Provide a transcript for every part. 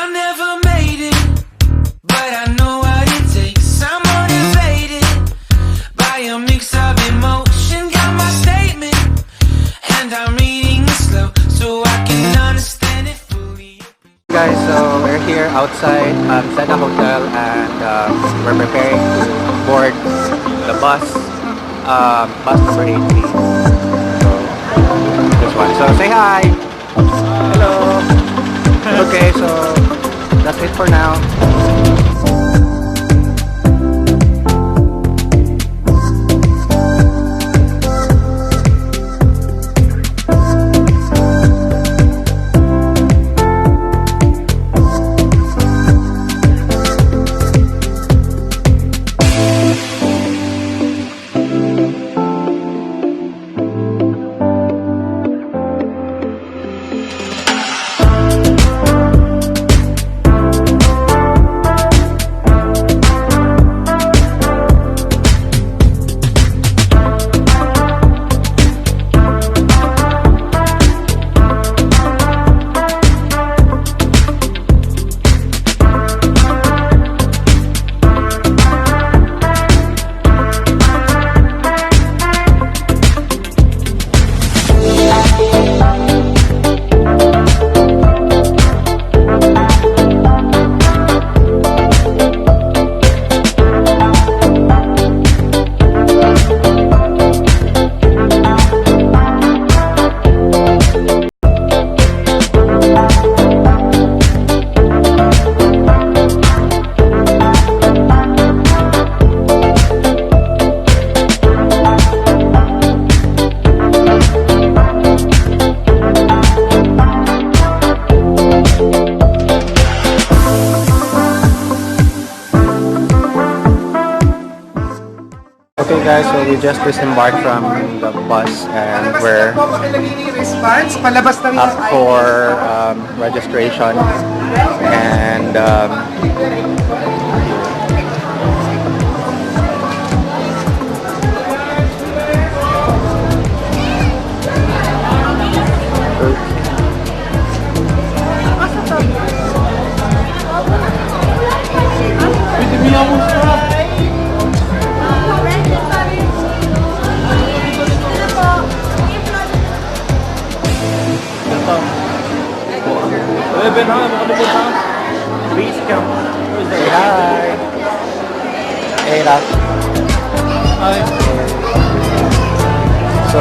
I never made it, but I know what it takes. I'm motivated by a mix of emotion. Got my statement, and I'm reading it slow so I can understand it fully. Guys, so we're here outside Seda Hotel, and we're preparing to board the bus number 83. So this one. So say hi. Hello. Okay, so that's it for now. Okay guys, so we just disembarked from the bus and we're up for registration and say hi. Hey, Rap. Hi. So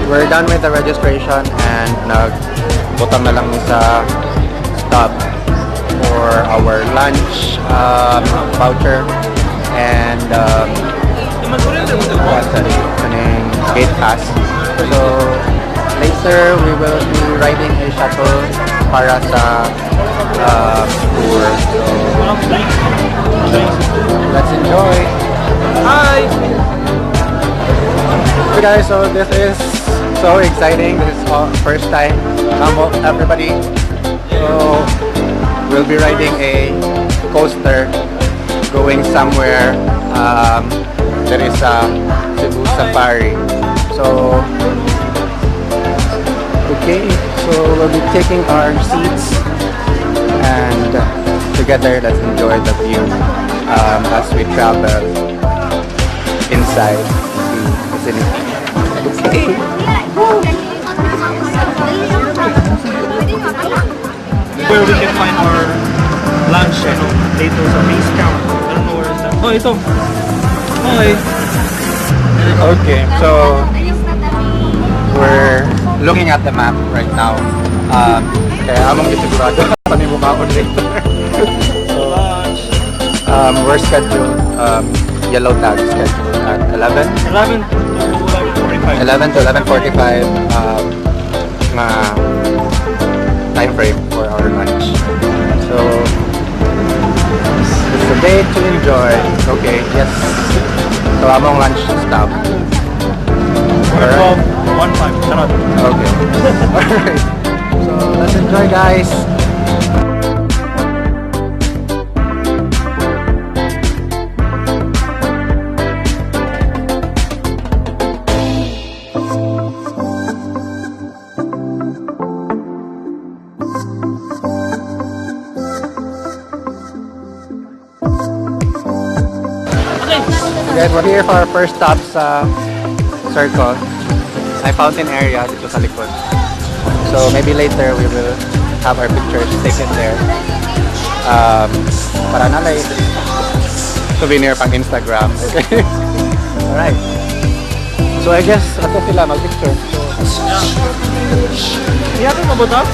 we're done with the registration and nagbutang na lang sa stop for our lunch voucher and gate pass. So later we will be riding a shuttle para sa tour. So let's enjoy. Hi! So guys, so this is so exciting. This is our first time. Everybody. So we'll be riding a coaster going somewhere. There is a Cebu Safari. So okay, so we'll be taking our seats and together let's enjoy the view as we travel inside the vicinity. Okay. Where we can find our lunch, later sa base camp. I don't know where is that. Oh, ito. Okay. Okay, so we're looking at the map right now. Kaya among isigurado panimukha ko later. So, we're scheduled, yellow tag scheduled at 11 to 11:45 time frame for our lunch. So it's a day to enjoy. Okay, yes. So among lunch stop. Alright. 1-5. Charot. Okay. Alright. So let's enjoy guys. Then we're here for our first stop sa circle. May fountain area dito sa likod. So maybe later we will have our pictures taken there. Para na like souvenir pang Instagram. Okay. Alright. So I guess ato sila mag-picture. So, Iya ka mabuta?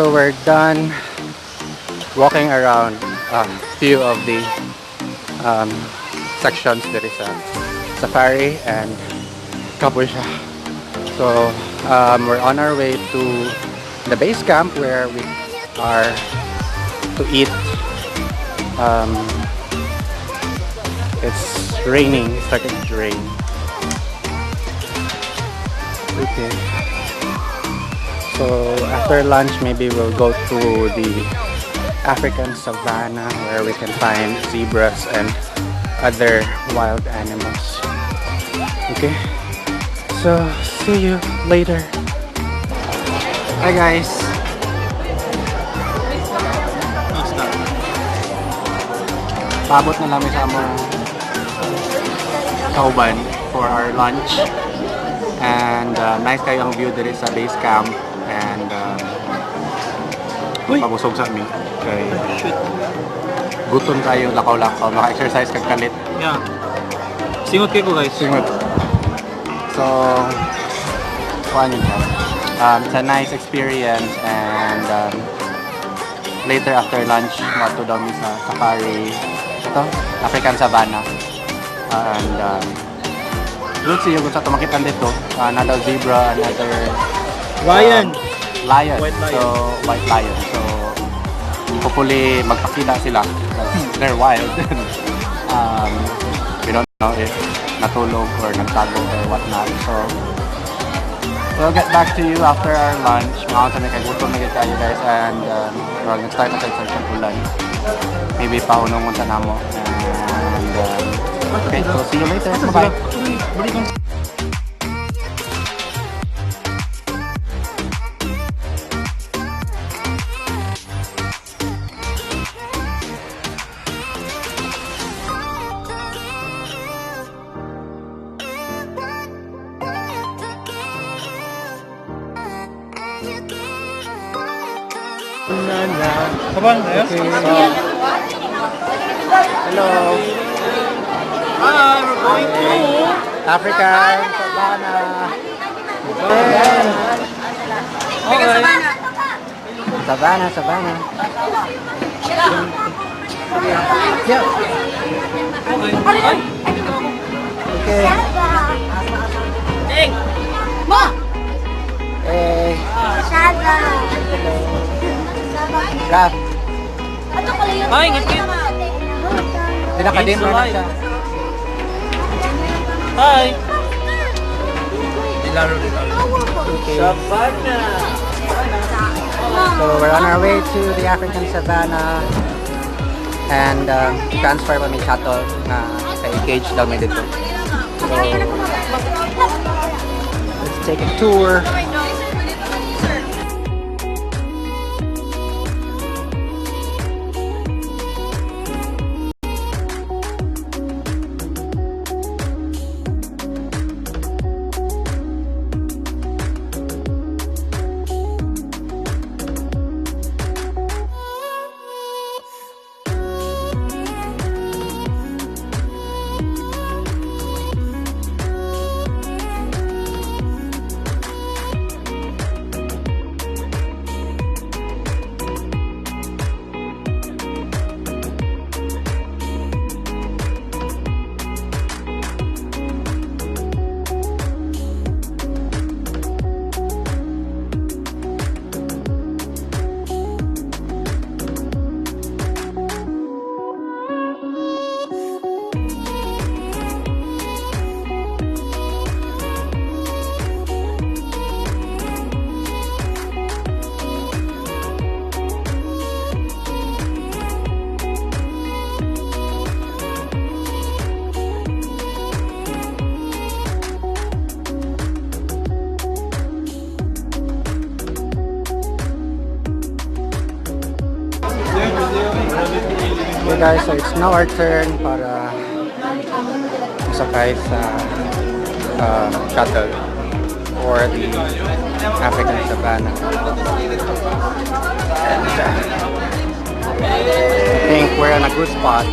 So we're done walking around few of the sections. There is a safari and Kapusha. So we're on our way to the base camp where we are to eat. It's raining, starting to rain. Okay. So after lunch, maybe we'll go to the African savannah where we can find zebras and other wild animals. Okay. So, see you later. Hi guys. Paabot na namin sa among kauban for our lunch. And nice kayo ang view dito sa base camp. And pabusog sa amin. Kay gutom tayo, lakaw-lakaw. Maka-exercise kag kalit. Yeah. Singot kayo ko guys. Singot. So, kuhaan yun siya. It's a nice experience and later after lunch, mato daw mi sa safari. Ito, African Savannah. And let's see kung sa tumakitan dito. Another zebra, another Lion. lion. White lion. So, white lion. So, hopefully magpakita sila. They're wild. We don't know if natulog or nagtago or whatnot. So, we'll get back to you after our lunch. Mga kami kagutom na kayo guys. And well, nag-start na tayo sa ulan. Maybe paunong munta na mo. And okay, so see you later. Bye-bye. Kapan? Ayos? Hello. Hi, we're going to African Savannah. Okay. Savannah, Savannah. Yeah. Okay. Hey. Raf. Hi, ingat kayo. Pinakadim It's na alive. siya. Hi. Okay. So we're on our way to the African Savannah and transfer kami shuttle na sa cage daw may dito. So let's take a tour. Okay guys, so it's now our turn para masakay sa shuttle for the African Savannah. I think we're on a good spot.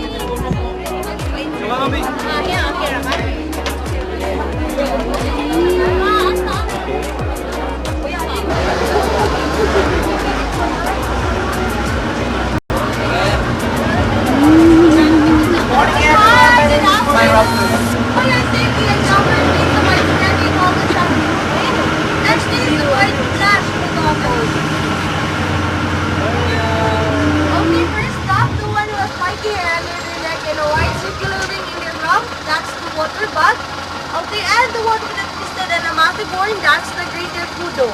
Okay, first stop, the one who has spiky hair under their neck and a white circular ring in their rump, that's the water bug. Okay, and the one with a twisted and a massive horn, that's the greater kudo.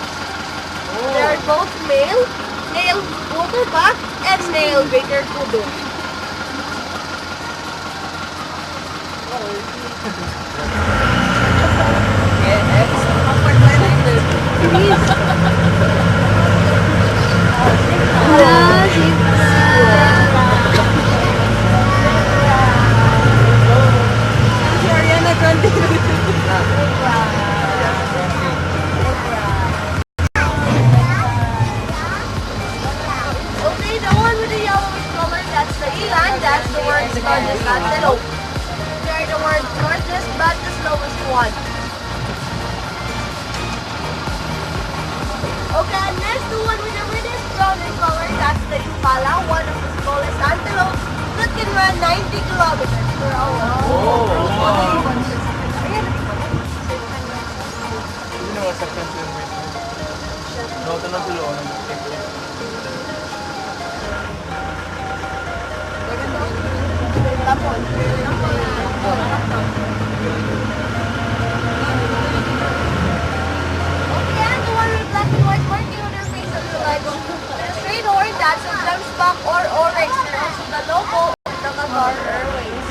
They are both male water bug and male greater kudo. Ariana Grande. Okay, the one with the yellowish color, that's the eland. That's the word largest antelope. There the word largest but the slowest one. Okay, and next the one with the reddish brown in color, that's the impala, one of the smallest antelope that can run 90 kilometers per hour. Okay, and the one with black and white marking on their face of the logo. The straight horn, that's a gemstock or oryx, and also the logo of the Qatar Airways.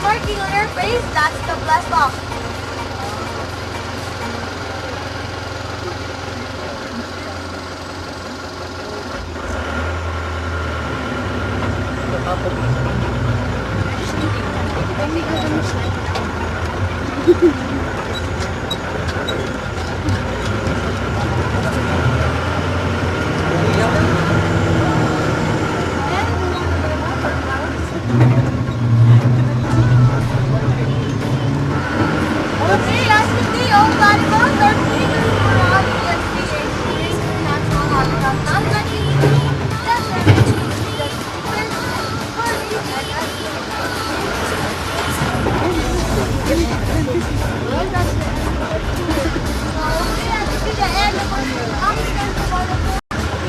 Marking on her face, that's the blast off. Okay, lastly, all animals are treated around the creation natural habitat, not many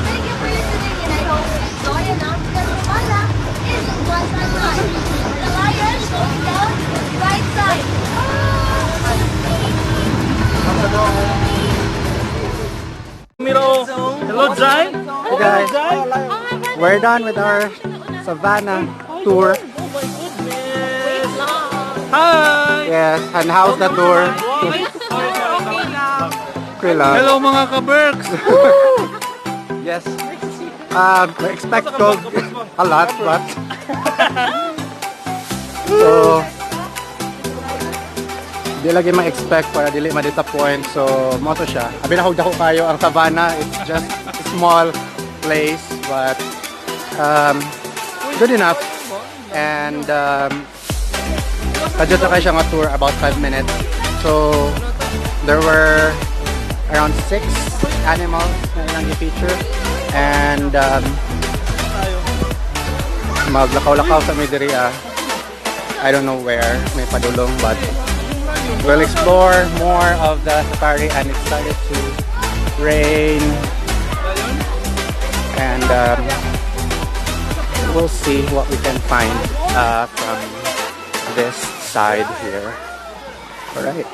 Thank you for listening, and I hope you enjoy and African Savannah is one time. The lion going down the right side. Miro, hello, Jai. Hey guys, we're done with our savannah tour. Oh my goodness. Hi. Yes, and how's the tour? Okay lang. Hello mga ka-Berks. Yes. We expect gold a lot, but so di lagi ma-expect para dili ma-disappoint. So mo to siya. Abi na dako kayo ang savannah. It's just a small place, but good enough. And kadyo to kayo siya nga tour about 5 minutes. So there were around 6 animals na ilang i-feature, and maglakaw-lakaw sa Midria. I don't know where, may padulong, but we'll explore more of the safari, and it started to rain, and we'll see what we can find from this side here. Alright.